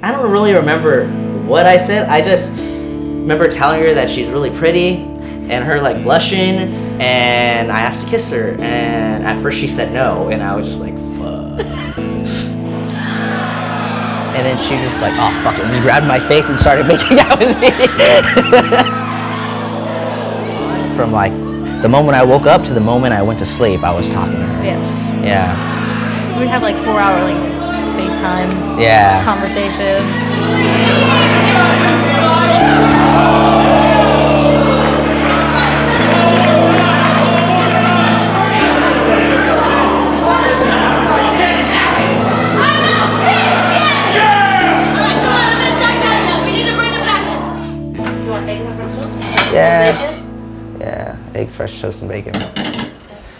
I don't really remember what I said. I just remember telling her that she's really pretty and her like blushing, and I asked to kiss her, and at first she said no, and I was just like, fuck. And then she was just like, oh fuck it, and just grabbed my face and started making out with me. From like the moment I woke up to the moment I went to sleep, I was talking to her. Yes. Yeah. We'd have like 4-hour like FaceTime. Yeah. Conversation. You want eggs and French toast? Yeah. Bacon? Yeah. Eggs, fresh toast, and bacon.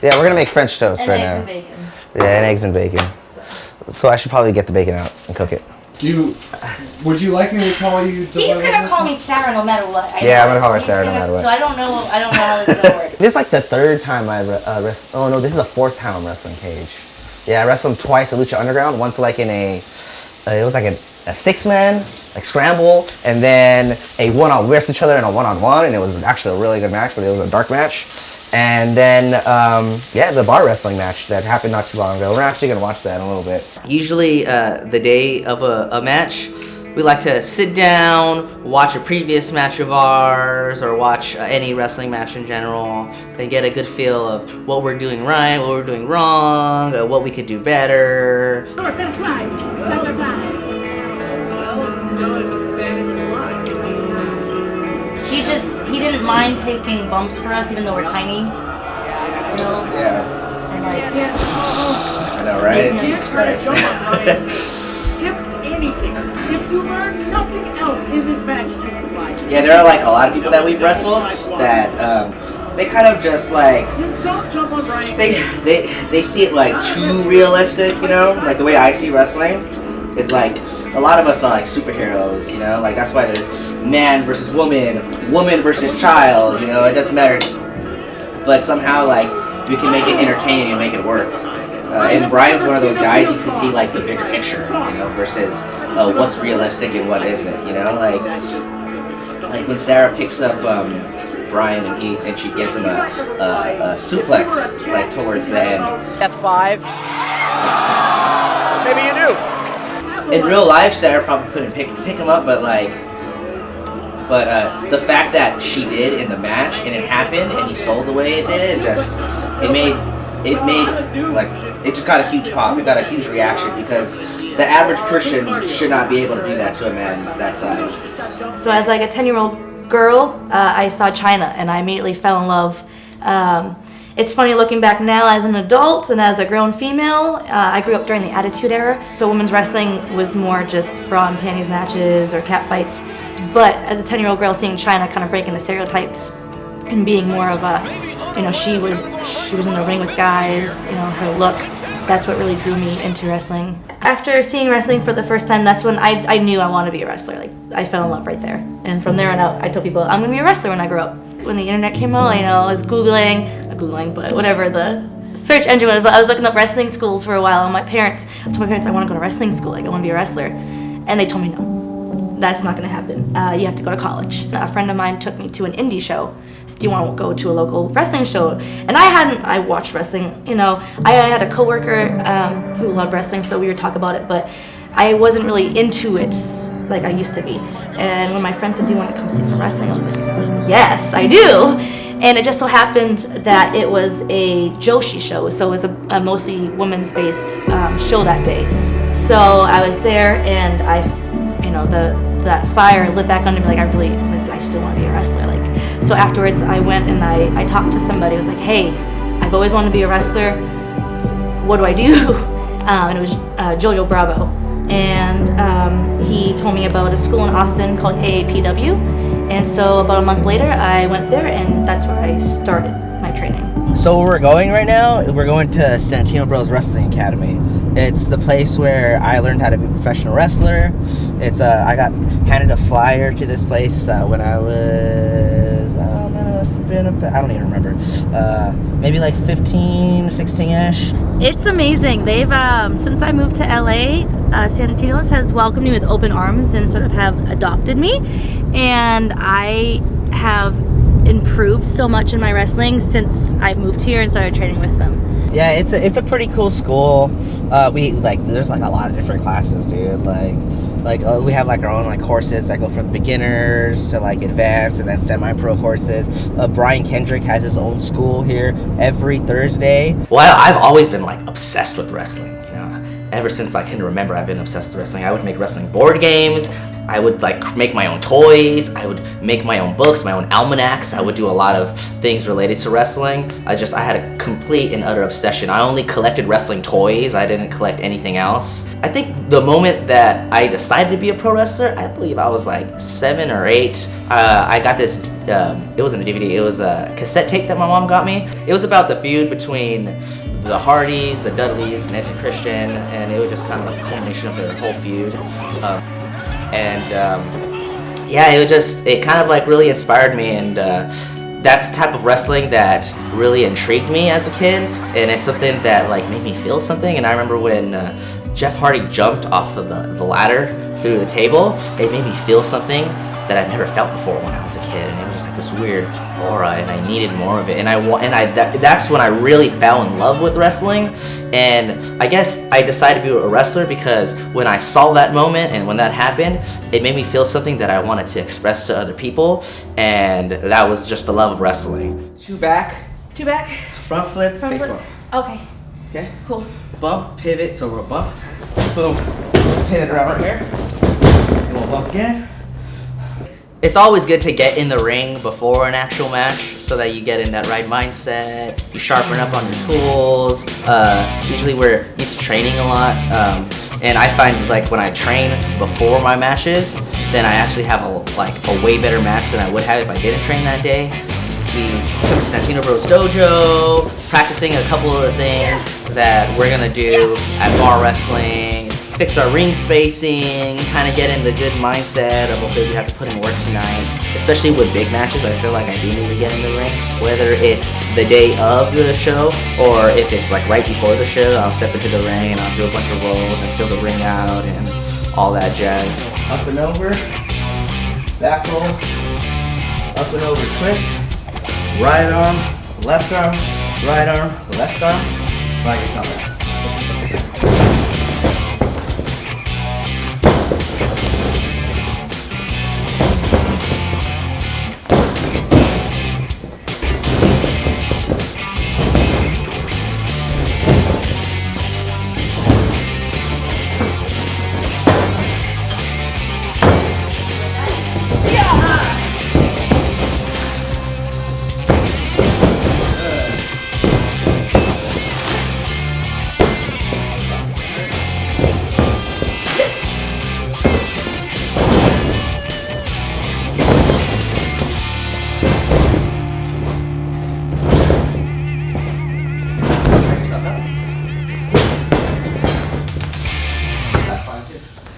Yeah, we're gonna make French toast And right eggs now. and bacon. Yeah, and eggs and bacon. So I should probably get the bacon out and cook it. Would you like me to call you? He's gonna call me Sarah no matter what. Yeah, I'm gonna call her Sarah no matter what. So I don't know how this is gonna work. This is like the third time I wrestled. Oh no, this is the fourth time I'm wrestling Cage. Yeah, I wrestled him twice at Lucha Underground. Once like in it was like a 6-man, like scramble, and then a one-on. We wrestled each other in a one-on-one, and it was actually a really good match, but it was a dark match. And then, the bar wrestling match that happened not too long ago. We're actually gonna watch that in a little bit. Usually, the day of a match, we like to sit down, watch a previous match of ours, or watch any wrestling match in general, and get a good feel of what we're doing right, what we're doing wrong, what we could do better. Spanish fly. Fly, fly, fly. Well done, Spanish fly. He didn't mind taking bumps for us, even though we're tiny. You know? Yeah, And like, I know, right? Jesus Christ. If anything, if you learn nothing else in this match, to fly. Yeah, there are like a lot of people that we've wrestled that they kind of just like You don't jump on Brian. they see it like too realistic, you know? Like the way I see wrestling, it's like a lot of us are like superheroes, you know? Like that's why there's man versus woman, woman versus child, you know? It doesn't matter. But somehow like we can make it entertaining and make it work. And Brian's one of those guys you can see like the bigger picture, you know, versus what's realistic and what isn't, you know? Like when Sarah picks up Brian and she gives him a suplex like towards the end. F5. Maybe you do. In real life, Sarah probably couldn't pick him up, but the fact that she did in the match and it happened and he sold the way it did, it just got a huge pop. It got a huge reaction because the average person should not be able to do that to a man that size. so as like a 10-year-old girl, I saw China and I immediately fell in love. It's funny looking back now as an adult and as a grown female. I grew up during the Attitude Era. So women's wrestling was more just bra and panties matches or cat fights. But as a 10-year-old girl, seeing China kind of breaking the stereotypes and being more of a, you know, she was in the ring with guys, you know, her look, that's what really drew me into wrestling. After seeing wrestling for the first time, that's when I knew I wanted to be a wrestler. Like, I fell in love right there. And from there on out, I told people, I'm gonna be a wrestler when I grow up. When the internet came out, you know, I was not Googling, but whatever the search engine was, but I was looking up wrestling schools for a while, and I told my parents I want to go to wrestling school, like I want to be a wrestler. And they told me no, that's not gonna happen. You have to go to college. A friend of mine took me to an indie show. So, do you want to go to a local wrestling show? And I watched wrestling, you know, I had a coworker who loved wrestling, so we would talk about it, but I wasn't really into it like I used to be. And when my friend said, do you want to come see some wrestling? I was like, yes, I do. And it just so happened that it was a Joshi show, so it was a mostly women's based show that day. So I was there and that fire lit back under me, like I still want to be a wrestler. Like, so afterwards I went and I talked to somebody. I was like, hey, I've always wanted to be a wrestler. What do I do? And it was Jojo Bravo. And he told me about a school in Austin called AAPW. And so about a month later, I went there, and that's where I started my training. So where we're going right now, we're going to Santino Bros Wrestling Academy. It's the place where I learned how to be a professional wrestler. It's I got handed a flyer to this place when I was, I don't even remember, maybe like 15, 16-ish. It's amazing. They've since I moved to LA, Santino's has welcomed me with open arms and sort of have adopted me, and I have improved so much in my wrestling since I moved here and started training with them. Yeah, it's a pretty cool school. There's like a lot of different classes, dude. We have like our own like courses that go from beginners to like advanced and then semi-pro courses. Brian Kendrick has his own school here every Thursday. Well, I've always been like obsessed with wrestling. You know, ever since I can remember, I've been obsessed with wrestling. I would make wrestling board games. I would like make my own toys. I would make my own books, my own almanacs. I would do a lot of things related to wrestling. I had a complete and utter obsession. I only collected wrestling toys. I didn't collect anything else. I think the moment that I decided to be a pro wrestler, I believe I was like 7 or 8. I got this, it wasn't a DVD, it was a cassette tape that my mom got me. It was about the feud between the Hardys, the Dudleys, and Edge and Christian, and it was just kind of like a culmination of their whole feud. It kind of like really inspired me, and that's the type of wrestling that really intrigued me as a kid, and it's something that like made me feel something. And I remember when Jeff Hardy jumped off of the ladder through the table, it made me feel something that I'd never felt before when I was a kid, and it was just like this weird aura, and I needed more of it. And that's when I really fell in love with wrestling. And I guess I decided to be a wrestler because when I saw that moment and when that happened, it made me feel something that I wanted to express to other people, and that was just the love of wrestling. 2 back, front flip, face bump. Okay. Okay. Cool. Bump, pivot, so we'll bump, boom, pivot around right here, and we'll bump again. It's always good to get in the ring before an actual match so that you get in that right mindset, you sharpen up on your tools. Usually we're used to training a lot, and I find like when I train before my matches, then I actually have a way better match than I would have if I didn't train that day. We come to Santino Bros Dojo, practicing a couple of the things that we're gonna do at bar wrestling, fix our ring spacing, kind of get in the good mindset of, okay, we have to put in work tonight. Especially with big matches, I feel like I do need to get in the ring. Whether it's the day of the show or if it's like right before the show, I'll step into the ring and I'll do a bunch of rolls and fill the ring out and all that jazz. Up and over, back roll, up and over twist, right arm, left arm, right arm, left arm, flag yourself out.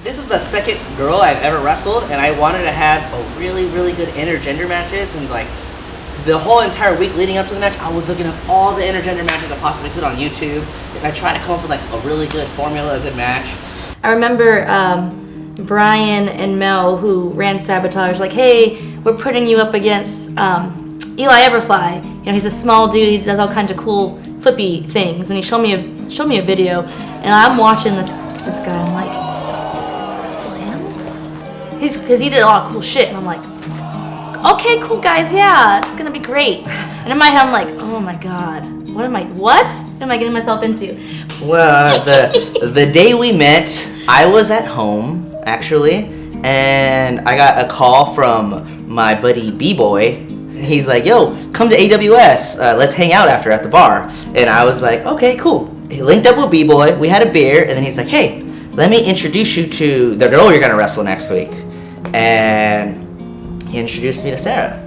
This was the second girl I've ever wrestled, and I wanted to have a really, really good intergender matches, and like the whole entire week leading up to the match, I was looking up all the intergender matches I possibly could on YouTube, and I tried to come up with like a really good formula, a good match. I remember Brian and Mel, who ran Sabotage, like, hey, we're putting you up against Eli Everfly. You know, he's a small dude, he does all kinds of cool flippy things, and he showed me a video, and I'm watching this guy, I'm like, wrestle him? Because he did a lot of cool shit, and I'm like, okay, cool guys, yeah, it's gonna be great. And in my head, I'm like, oh my god, what am I getting myself into? Well, the day we met, I was at home, actually, and I got a call from my buddy B-Boy. He's like, yo, come to AWS, let's hang out after at the bar. And I was like, okay, cool. He linked up with B-Boy, we had a beer, and then he's like, hey, let me introduce you to the girl you're gonna wrestle next week. And he introduced me to Sarah.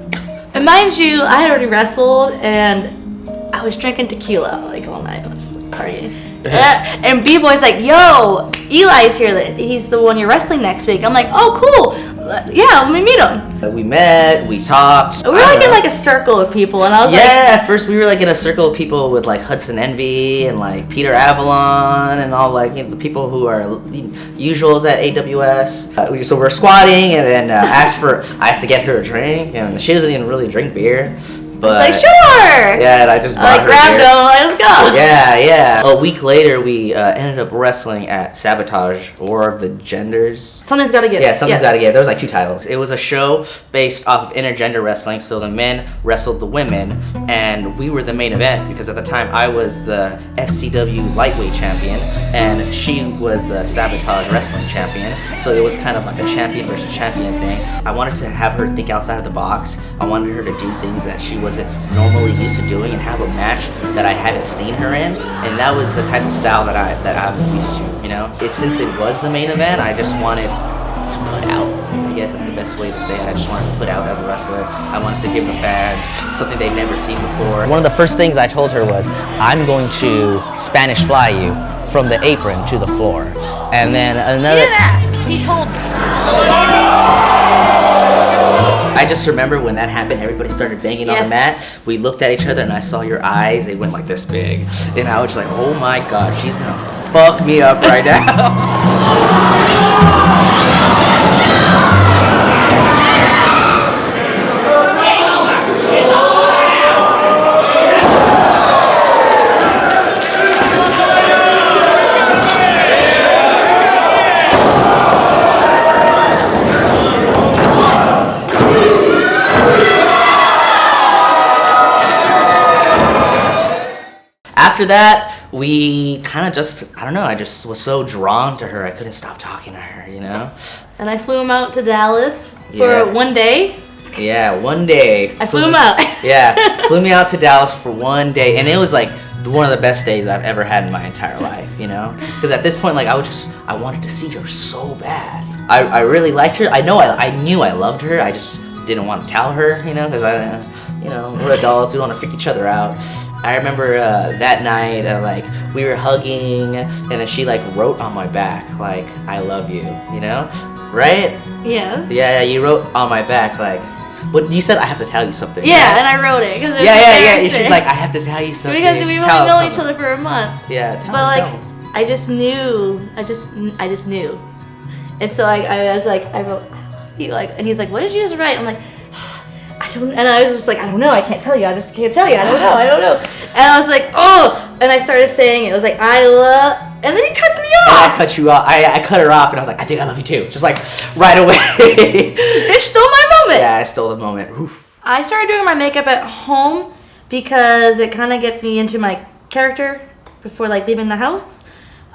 And mind you, I had already wrestled, and I was drinking tequila like all night. I was just like partying. And B-Boy's like, yo, Eli's here. He's the one you're wrestling next week. I'm like, oh, cool. Yeah, let me meet him. We met, we talked. We were like in like a circle of people, and I was like, yeah, at first we were like in a circle of people with like Hudson Envy and like Peter Avalon and all like the people who are usuals at AWS. So we're squatting, and then I asked to get her a drink, and she doesn't even really drink beer. But like, sure. Yeah, and I just bought her grabbed beer. him. Let's go. Yeah. A week later, we ended up wrestling at Sabotage, War of the Genders. Something's Gotta Give. Yeah, Something's Gotta Give. There was like 2 titles. It was a show based off of intergender wrestling, so the men wrestled the women, and we were the main event because at the time I was the SCW lightweight champion, and she was the Sabotage wrestling champion. So it was kind of like a champion versus champion thing. I wanted to have her think outside of the box. I wanted her to do things that she wasn't normally used to doing and have a match that I hadn't seen her in, and that was the type of style that I'm used to, you know. Since it was the main event, I just wanted to put out. I guess that's the best way to say it. I just wanted to put out as a wrestler. I wanted to give the fans something they'd never seen before. One of the first things I told her was, I'm going to Spanish fly you from the apron to the floor. And then another... He didn't ask. He told me. I just remember when that happened, everybody started banging on the mat. We looked at each other and I saw your eyes. They went like this big. And I was like, oh my God, she's gonna fuck me up right now. After that, we kind of just, I don't know, I just was so drawn to her, I couldn't stop talking to her, you know? And I flew him out to Dallas for 1 day. Yeah, 1 day. I flew him out. Yeah, flew me out to Dallas for 1 day, and it was like one of the best days I've ever had in my entire life, you know? Because at this point, like, I wanted to see her so bad. I really liked her. I knew I loved her, I just didn't want to tell her, you know, because we're adults, we don't want to freak each other out. I remember that night, like, we were hugging, and then she, like, wrote on my back, like, I love you, you know? Right? Yes. Yeah, you wrote on my back, like, what you said, I have to tell you something. Yeah, right? and I wrote it. Cause Yeah. She's like, I have to tell you something. Because we only know each other for a month. Yeah, I just knew. I just knew. And so I was like, I wrote, and he's like, what did you just write? I'm like, I don't, and I was just like, I don't know, I can't tell you, I just can't tell you, I don't know. And I was like, oh, and I started saying it was like, I love, and then he cuts me off. And I cut you off, I cut her off, and I was like, I think I love you too, just like, right away. It stole my moment. Yeah, I stole the moment. Oof. I started doing my makeup at home because it kind of gets me into my character before like leaving the house.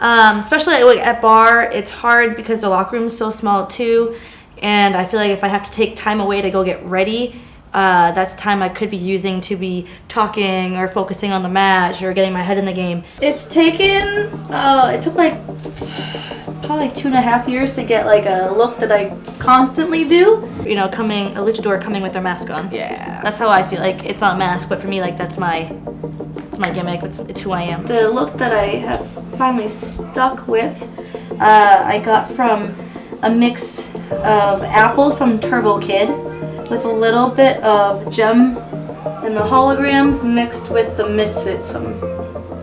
Especially at bar, it's hard because the locker room is so small too, and I feel like if I have to take time away to go get ready, that's time I could be using to be talking or focusing on the match or getting my head in the game. It's taken, it took like probably like 2.5 years to get like a look that I constantly do. You know, a luchador coming with their mask on. Yeah. That's how I feel. Like, it's not a mask, but for me, like, it's my gimmick. It's who I am. The look that I have finally stuck with, I got from a mix of Apple from Turbo Kid with a little bit of Gem and the holograms mixed with the Misfits from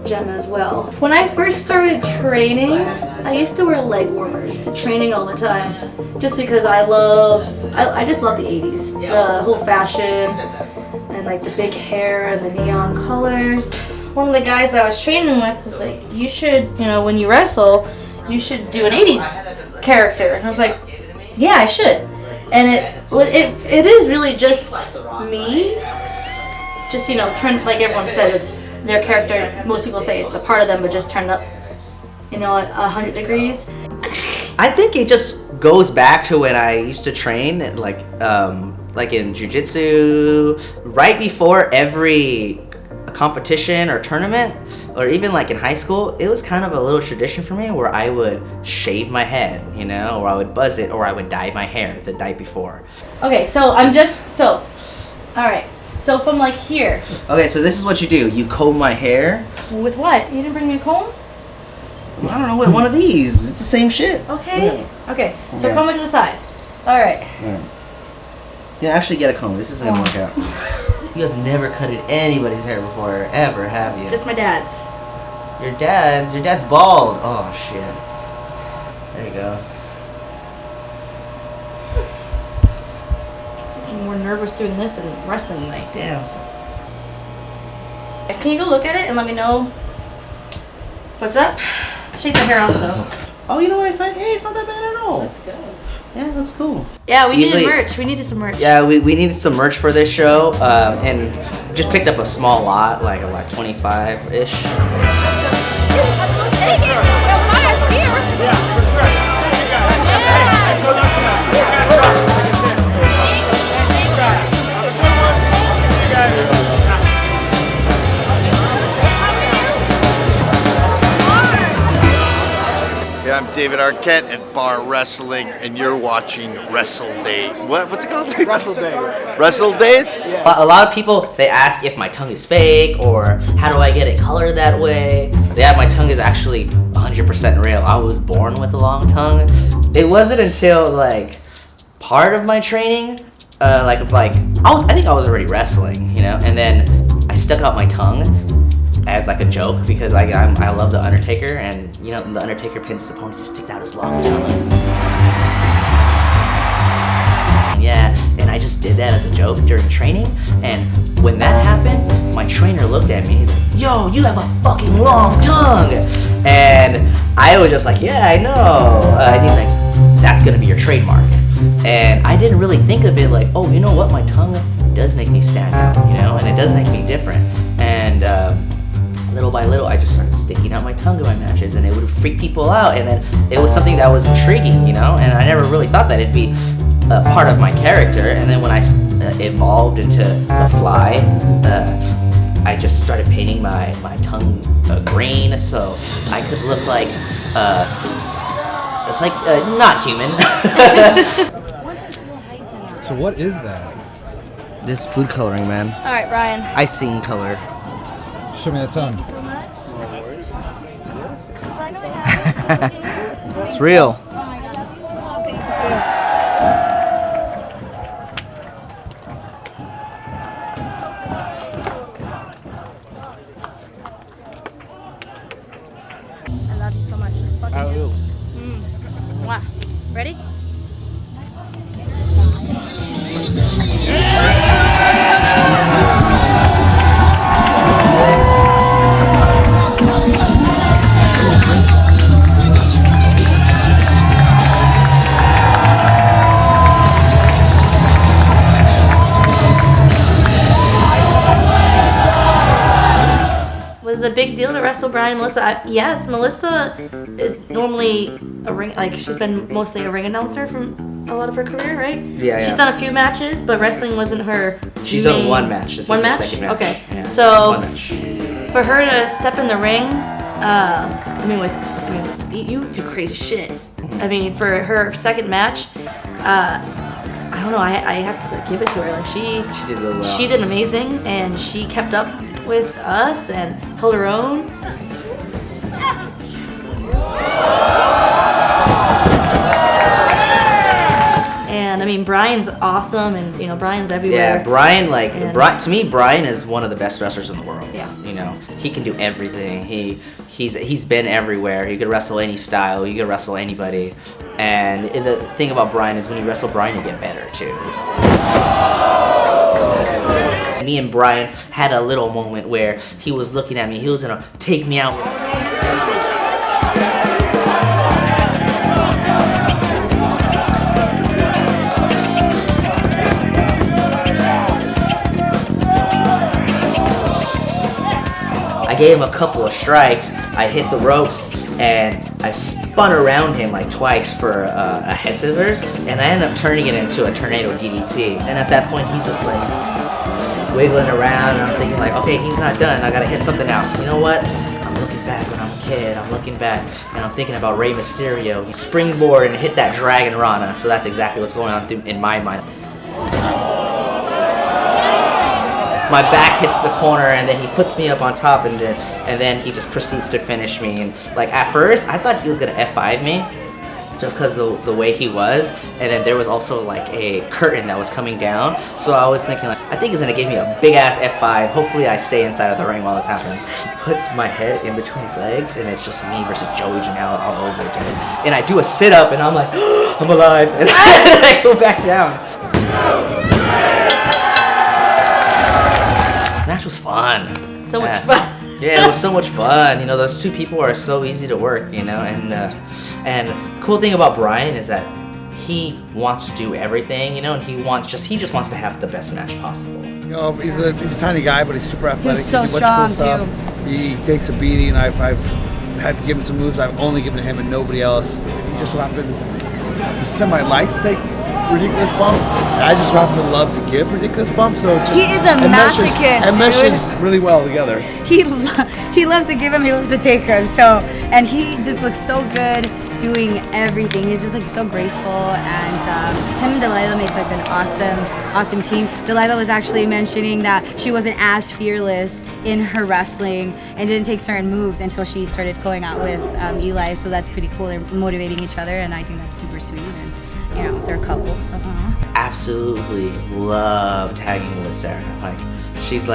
Gem as well. When I first started training, I used to wear leg warmers to training all the time, just because I just love the 80s, the whole fashion and like the big hair and the neon colors. One of the guys I was training with was like, you should, you know, when you wrestle, you should do an 80s character. And I was like, yeah, I should. And it is really just me. Just, you know, turn, like everyone says, it's their character. Most people say it's a part of them, but just turned up, you know, 100 degrees. I think it just goes back to when I used to train, like in jiu-jitsu, right before every competition or tournament, or even like in high school, it was kind of a little tradition for me where I would shave my head, you know, or I would buzz it, or I would dye my hair the night before. Okay, so alright, so from like here. Okay, so this is what you do. You comb my hair. With what? You didn't bring me a comb? I don't know, one of these. It's the same shit. Okay. Yeah. Okay, so Okay. comb it to the side. All right. Yeah, actually get a comb. This isn't gonna work out. You have never cutted anybody's hair before, ever, have you? Just my dad's. Your dad's bald. Oh shit. There you go. I'm more nervous doing this than wrestling tonight. Damn. Can you go look at it and let me know what's up? Shake the hair off though. Oh, you know what? It's not that bad at all. That's good. Yeah, it looks cool. Yeah, we Usually- needed merch. We needed some merch. Yeah, we needed some merch for this show, and just picked up a small lot, like 25-ish. Yeah, I'm David Arquette at Bar Wrestling, and you're watching Wrestle Day. What's it called? Wrestle Day. Wrestle Days? A lot of people, they ask if my tongue is fake or how do I get it colored that way. Yeah, my tongue is actually 100% real. I was born with a long tongue. It wasn't until like part of my training, I think I was already wrestling, you know, and then I stuck out my tongue as like a joke because I love the Undertaker, and you know the Undertaker pins his opponents to stick out his long tongue. Yeah, and I just did that as a joke during training, and when that happened, my trainer looked at me and he's like, "Yo, you have a fucking long tongue," and I was just like, "Yeah, I know," and he's like, "That's gonna be your trademark," and I didn't really think of it like, "Oh, you know what? My tongue does make me stand out, you know, and it does make me different," and little by little, I just started sticking out my tongue in my matches, and it would freak people out, and then it was something that was intriguing, you know, and I never really thought that it'd be a part of my character, and then when I evolved into a fly, I just started painting my tongue green, so I could look like not human. So what is that? This food coloring, man. All right, Brian. Icing color. Show me that tongue. It's real. I love you so much. Fuck you. Mwah. Ready? Was it a big deal to wrestle Brian and Melissa? Yes, Melissa is normally a ring, like she's been mostly a ring announcer from a lot of her career, right? Yeah. She's done a few matches, but wrestling wasn't her. She's main... done one match. This one is her match? second match. Okay. Yeah. So One match. for her to step in the ring, you do crazy shit. I mean, for her second match, I don't know. I have to give it to her. Like She did really well. she did amazing, and she kept up with us and held her own. And I mean, Brian's awesome, and you know, Brian's everywhere. Yeah, Brian, And- to me, Brian is one of the best wrestlers in the world. Yeah. You know, he can do everything. He's been everywhere. He could wrestle any style. He could wrestle anybody. And the thing about Brian is when you wrestle Brian, you get better too. Me and Brian had a little moment where he was looking at me. He was gonna take me out. I gave him a couple of strikes. I hit the ropes and I spun around him like twice for a head scissors, and I ended up turning it into a tornado DDT. And at that point, he's just like wiggling around, and I'm thinking like, okay, he's not done. I gotta hit something else. You know what? I'm looking back when I'm a kid. I'm looking back and I'm thinking about Rey Mysterio. He springboard and hit that Dragon Rana. So that's exactly what's going on in my mind. My back hits the corner, and then he puts me up on top, and then he just proceeds to finish me. And like at first, I thought he was gonna F5 me, just because the way he was. And then there was also like a curtain that was coming down. So I was thinking like, I think he's gonna give me a big ass F5. Hopefully I stay inside of the ring while this happens. He puts my head in between his legs and it's just me versus Joey Janela all over again. And I do a sit up and I'm like, oh, I'm alive. And I go back down. Match was fun. So much fun. Yeah, it was so much fun. You know, those two people are so easy to work. You know, and cool thing about Brian is that he wants to do everything. You know, and he just wants to have the best match possible. You know, he's a tiny guy, but he's super athletic. He's so He can do a bunch of strong, cool stuff. He takes a beating. I've had to give him some moves I've only given him and nobody else. He just so happens to semi-like to take ridiculous bumps. I just happen to love to give ridiculous bumps. So it just, He is a masochist, It meshes dude. really well together. He loves to give him, he loves to take him. So, and he just looks so good doing everything. He's just like so graceful, and him and Delilah make like an awesome team. Delilah was actually mentioning that she wasn't as fearless in her wrestling and didn't take certain moves until she started going out with Eli. So that's pretty cool. They're motivating each other, and I think that's super sweet. And you know, they're a couple. So. Absolutely love tagging with Sarah. Like, she's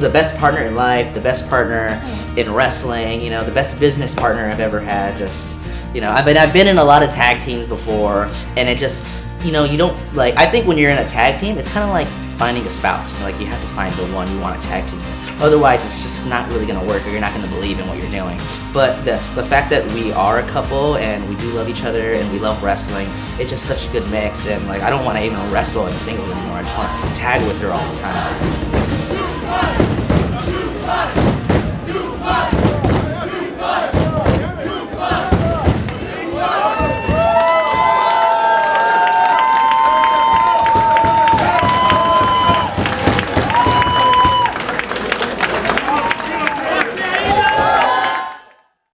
the best partner in life, the best partner in wrestling, you know, the best business partner I've ever had. Just, you know, I've been in a lot of tag teams before, and it just, you know, you don't, like, I think when you're in a tag team, it's kind of like finding a spouse. Like, you have to find the one you want to tag team with. Otherwise, it's just not really going to work, or you're not going to believe in what you're doing. But the fact that we are a couple, and we do love each other, and we love wrestling, it's just such a good mix. And, like, I don't want to even wrestle in singles anymore. I just want to tag with her all the time.